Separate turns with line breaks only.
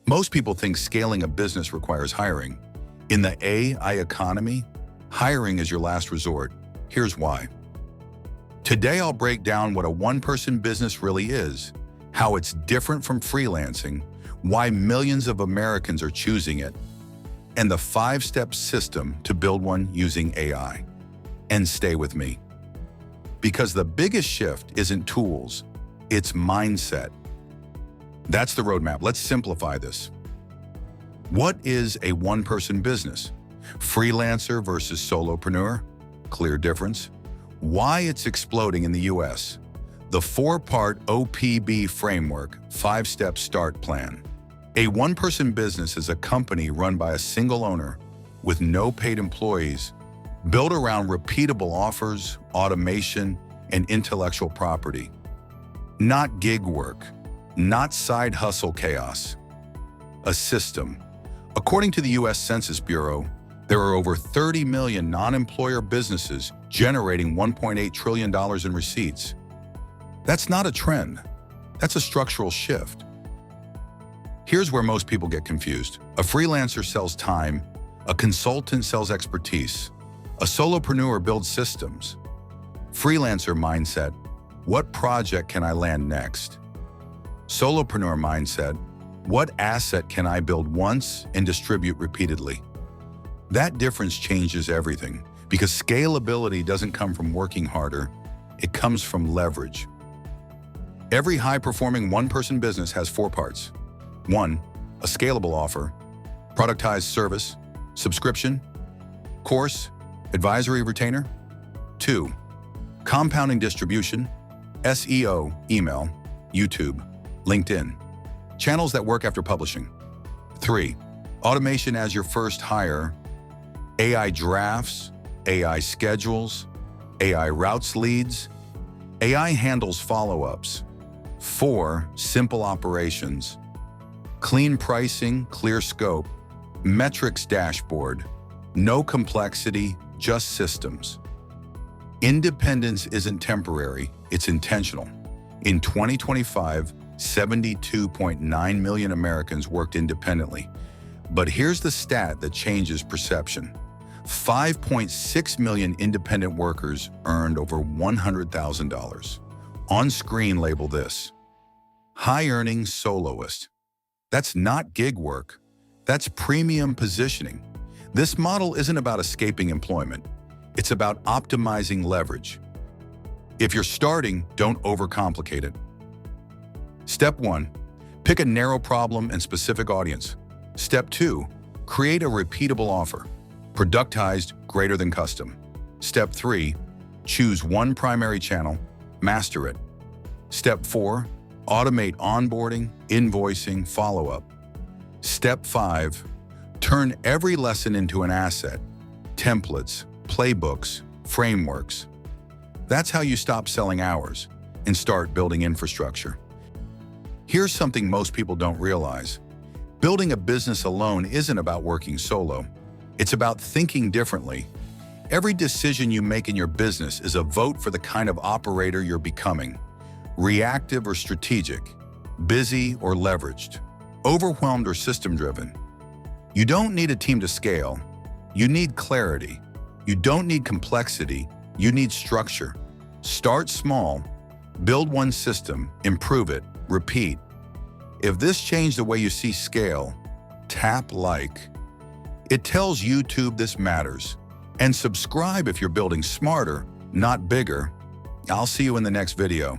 Most people think scaling a business requires hiring. In the AI economy, hiring is your last resort. Here's why. Today, I'll break down what a one-person business really is, how it's different from freelancing, why millions of Americans are choosing it, and the 5-step system to build one using AI. And stay with me. Because the biggest shift isn't tools, it's mindset. That's the roadmap. Let's simplify this. What is a one-person business? Freelancer versus solopreneur? Clear difference. Why it's exploding in the US? The 4-part OPB Framework 5-step start plan. A one-person business is a company run by a single owner with no paid employees, built around repeatable offers, automation, and intellectual property. Not gig work, not side hustle chaos. A system. According to the US Census Bureau, there are over 30 million non-employer businesses generating $1.8 trillion in receipts. That's not a trend. That's a structural shift. Here's where most people get confused. A freelancer sells time, a consultant sells expertise, a solopreneur builds systems. Freelancer mindset, what project can I land next? Solopreneur mindset, what asset can I build once and distribute repeatedly? That difference changes everything, because scalability doesn't come from working harder, it comes from leverage. Every high-performing one-person business has 4 parts. 1, a scalable offer, productized service, subscription, course, advisory retainer. 2, compounding distribution, SEO, email, YouTube, LinkedIn, channels that work after publishing. 3, automation as your first hire, AI drafts, AI schedules, AI routes leads, AI handles follow-ups. 4, simple operations, clean pricing, clear scope, metrics dashboard, no complexity, just systems. Independence isn't temporary, it's intentional. In 2025, 72.9 million Americans worked independently. But here's the stat that changes perception. 5.6 million independent workers earned over $100,000. On screen, label this: high-earning soloist. That's not gig work. That's premium positioning. This model isn't about escaping employment. It's about optimizing leverage. If you're starting, don't overcomplicate it. Step 1, pick a narrow problem and specific audience. Step 2, create a repeatable offer, productized greater than custom. Step 3, choose one primary channel, master it. Step 4, automate onboarding, invoicing, follow-up. Step 5, turn every lesson into an asset, templates, playbooks, frameworks. That's how you stop selling hours and start building infrastructure. Here's something most people don't realize. Building a business alone isn't about working solo. It's about thinking differently. Every decision you make in your business is a vote for the kind of operator you're becoming. Reactive or strategic, busy or leveraged, overwhelmed or system-driven. You don't need a team to scale. You need clarity. You don't need complexity. You need structure. Start small, build one system, improve it, repeat. If this changed the way you see scale, tap like. It tells YouTube this matters. And subscribe if you're building smarter, not bigger. I'll see you in the next video.